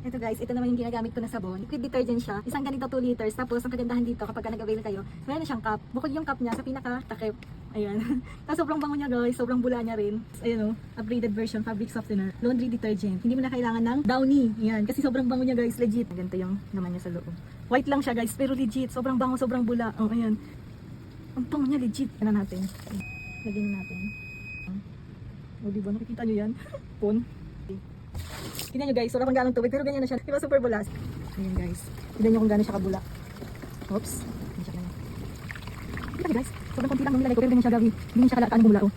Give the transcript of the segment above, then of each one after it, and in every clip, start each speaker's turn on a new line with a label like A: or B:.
A: Ito guys, ito naman yung ginagamit ko na sabon. Liquid detergent siya. Isang ganito 2 liters. Tapos ang kagandahan dito kapag nag-avail kayo, meron siyang cup. Bukod yung cup niya sa pinaka-takip. Ayan. Tapos sobrang bango niya guys. Sobrang bula niya rin. Ayan o. Upgraded version. Fabric softener. Laundry detergent. Hindi mo na kailangan ng Downy. Ayan. Kasi sobrang bango niya guys. Legit. Ganito yung naman niya sa loob. White lang siya guys. Pero legit. Sobrang bango. Sobrang bula. Oh, ayan. Ang bango niya legit. Ano natin? Lagyan natin. O diba? Nakikita nyo yan? Pon. Tignan nyo guys, wala pang ganong tubig pero ganyan na siya. Diba super bulas? Ayan guys. Tignan nyo kung gano'n siya kabula. Oops. Ganyan siya ganyan. Tignan nyo guys. Sobrang konti lang nung nilagay ko pero ganyan siya gabi. Ganyan siya kalaakaan bumula oh.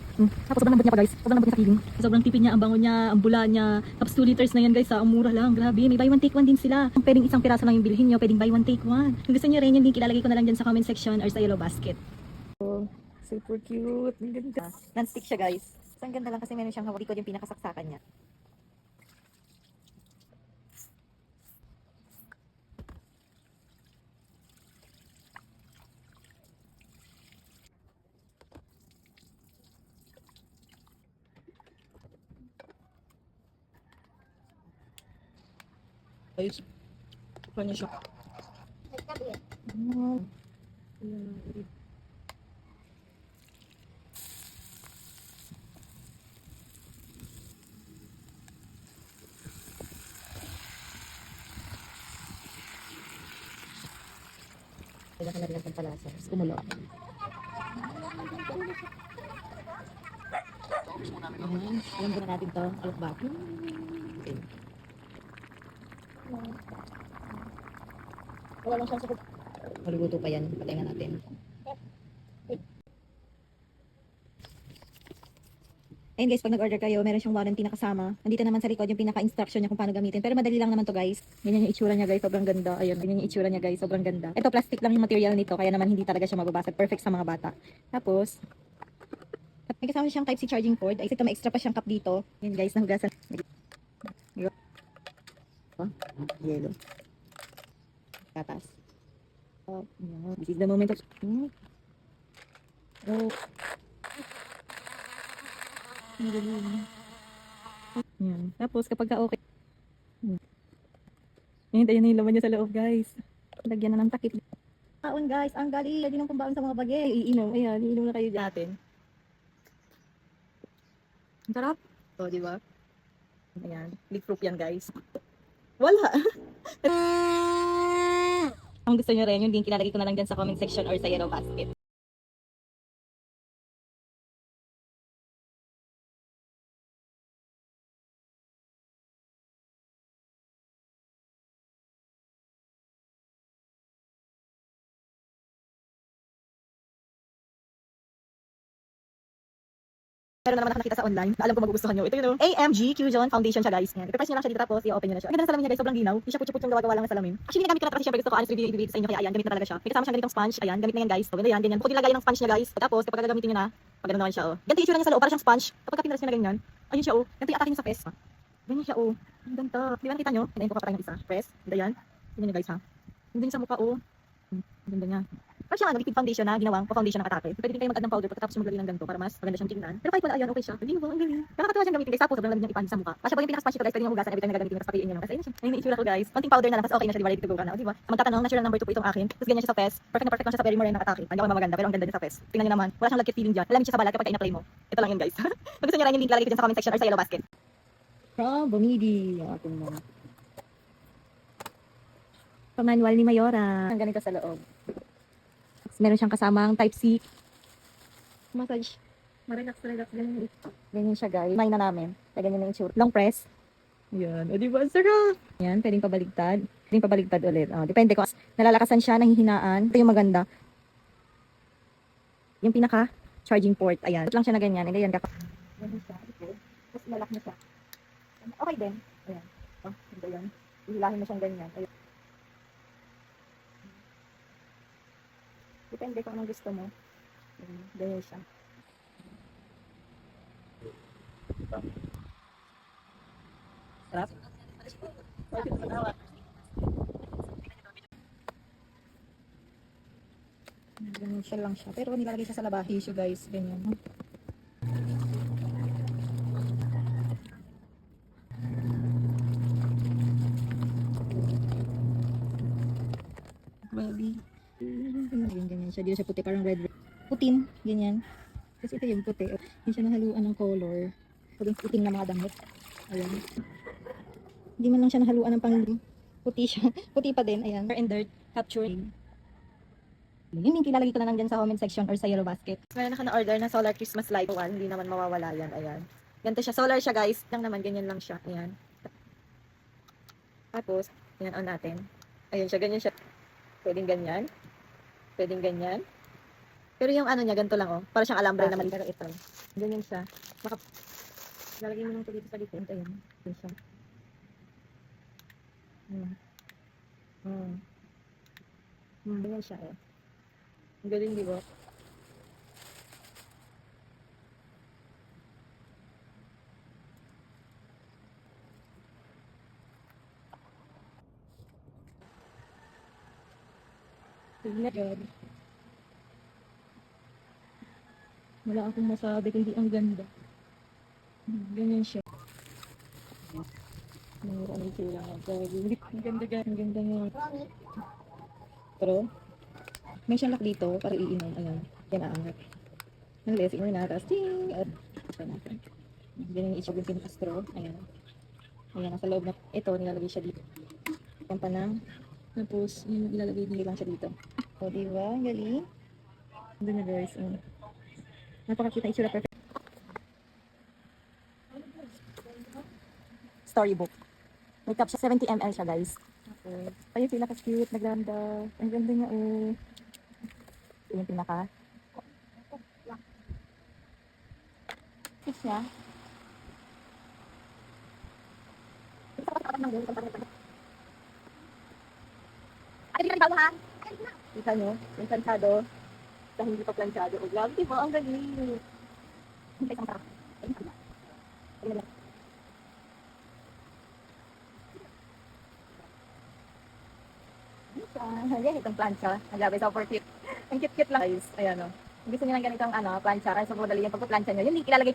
A: Tapos sobrang lambot niya pa guys. Sobrang lambot niya sa feeling. Sobrang tipid niya, ang bango niya, ang bula niya. Tapos 2 liters na yan guys ha. Ang mura lang. Grabe. May buy one take one din sila. Kung pwedeng isang piraso lang yung bilhin nyo, pwedeng buy one take one. Kung gusto nyo rin yung link ilalagay ko na lang dyan sa comment section or sa yellow basket. Oh, super cute. Ang ganda. Non-stick siya guys. So, ang ganda lang kasi meron siyang hawak ko yung pinakasaksakan niya.
B: Ayos. Kanya siya.
A: Kaya ka na rin ang pampalasa. Tapos kumulo. Alam ko na natin to. Alakbak. Okay. Wala lang siyang sakot. Maluluto pa yan. Patayin na natin. Ayun guys, pag nag-order kayo, meron siyang warranty na kasama. Nandito naman sa likod yung pinaka-instruction niya kung paano gamitin. Pero madali lang naman to guys. Ganyan yung itsura niya guys, sobrang ganda. Ayun, ganyan yung itsura niya guys, sobrang ganda. Ito plastic lang yung material nito, kaya naman hindi talaga siya mababasag. Perfect sa mga bata. Tapos, may kasama siyang Type-C charging port. Ay, ito may extra pa siyang cup dito. Yan guys, nahugasan. Yellow. Tatas. Oh, this is the moment of... Oh. Yan. Tapos kapag ka okay. Ayan na yung laman niya sa loob guys. Lagyan na ng takip. Kaon guys, ang galing. Lagi ng pambaon sa mga bagay. Iinom. Ayan, iinom na kayo dyan. Natin. Ang sarap. O, di ba? Ayan. Leak-proof yan guys. Wala. Kung gusto nyo rin, yung link ilalagay ko na lang dyan sa comment section or sa yellow basket. Meron naman ako nakita sa online na alam ko magugustuhan nyo. Ito yun, AMG Q-Zone Foundation siya guys. Yan. I-press nyo lang siya dito tapos i-open nyo na siya. Ang ganda ng salamin niya guys, sobrang linaw. Hindi siya putyo-putyo yung gawa-gawa lang ng salamin. Actually, ginagamit ko na ito kasi syempre gusto ko honest review i-review sa inyo kaya ayan, gamit na talaga siya. May kasama siyang ganitong sponge. Ayan, gamit na yan guys. So, ganda yan, ganyan. Bukod yung lagayan ng sponge niya guys. Tapos kapag gagamitin nyo na, pag gano'n naman siya oh. Ganito yung itsura niya sa loob, para siyang sponge. Kapag pinaras nyo na ganyan, ayun siya oh. Ganito yung atake niya sa press. Ganyan siya oh. Ang ganda. Di ba nakita nyo? Hintayin ko kapatay ng isa. Press. Ganda yan. Ganyan nyo guys ha. Ganda niya sa mukha oh. Ang ganda niya. Parang siya liquid foundation na ginawang pa-foundation ng atake. Pwede din kayo mag-add ng powder pagkatapos maglagay ng ganito para mas maganda siyang tingnan. Pero kahit wala ayan, okay siya. Hindi mo, ang galing. Nakakatuwa siyang gamitin guys. Tapos sobrang lamig niyang ipahin sa mukha. Kasi pag yung pinaka-sponge ito guys, pwede niyong hugasan every time na gagamitin tapos papiin niyo. Kasi ayun siya. Ayun yung itsura ko guys. Konting powder na lang, tapos okay na siya, di ba? Ready to go ka na. O, di ba? Magtatanong, natural number 2 po itong akin. Tapos ganyan siya sa fest. Perfect na perfect lang siya sa very morning ng atake. Hindi ako maganda, pero ang ganda din sa fest. Tingnan niyo naman. Wala siyang lagkit feeling diyan. Lamig siya sa balat kapag ina-apply mo. Ito lang yun guys. Pag gusto niyo rin yung link lalagay ko dyan sa comment section or sa yellow basket. From Bumidi. Ating mga pamanual ni Mayora. Ang ganito sa loob. Meron siyang kasamang Type-C massage. Relax. Ganyan siya guys. May na namin. Kaya ganyan na yung itsura. Long press. Yan. O diba? Sarap. Yan. Pwedeng pabaligtad. Pwedeng pabaligtad ulit. Depende kung nalalakasan siya, nanghihinaan. Ito yung maganda. Yung pinaka charging port. Ayan. Put lang siya na ganyan. Ganyan ka. Ganyan siya. Tapos ilalak mo siya. Okay din. Ayan. Ito yan. Ihilahin mo siyang ganyan. Ayan. Depende kung anong gusto mo. Ganyan siya. Sarap? Ganyan siya lang siya. Pero nilalagay siya sa labahi siya guys. Ganyan. siya, di na siya puti, parang red. Putin, ganyan. Kasi ito yung puti. Hindi siya nahaluan ng color. Paging itim na mga damit. Ayan. Hindi man lang siya nahaluan ng pang puti siya. Puti pa din, ayan. And dirt, capturing. Yung link ilalagay ko na lang dyan sa comment section or sa yellow basket. Meron na ka na-order na solar Christmas light 1. Hindi naman mawawala yan, ayan. Ganito siya, solar siya guys. Lang naman, ganyan lang siya, ayan. Tapos, yan on natin. Ayun siya, ganyan siya. Pwedeng ganyan. Pwedeng ganyan. Pero yung ano niya, ganito lang oh. Para siyang alambre na maliit. Pero ito. Ganyan siya. Lalagay mo lang ito dito sa likod. Ayun. Ganyan siya. Ganyan siya eh. Ang galing, di ba? God. Wala akong masabi kundi ang ganda. Ganyan siya. Ano sila? Ang ganda ga. Ang ganda nga. Pero, may siyang lock dito para iinom. Ayan. Yan aangat. Ang lesson mo na. Tapos, ting! At, ito natin. Ganyan yung itsog yung pinaka-straw. Ayan. Ayan. Nasa loob na. Ito, nilalagay siya dito. Pampanang. Tapos, yung ilalagay lang siya dito. O, diba? Galing. Ganda na guys. Napakakita itsura perfect. Storybook. May cup siya. 70 ml siya guys. Okay. Ay, yung pinaka-cute. Naglanda. Ang ganda niya oh. Ito yung pinaka. Fix niya. Kita nyo? Yung planchado. Dahil hindi pa planchado. O, grabe diba? Ang galing. Ayan, itong plancha. Ang grabe, super cute. Ang cute-cute lang guys. Ayan o. Gusto niyo ng ganitong plancha. Kaya sobrang madali yung pagpa-plancha nyo. Yung ilalagay ko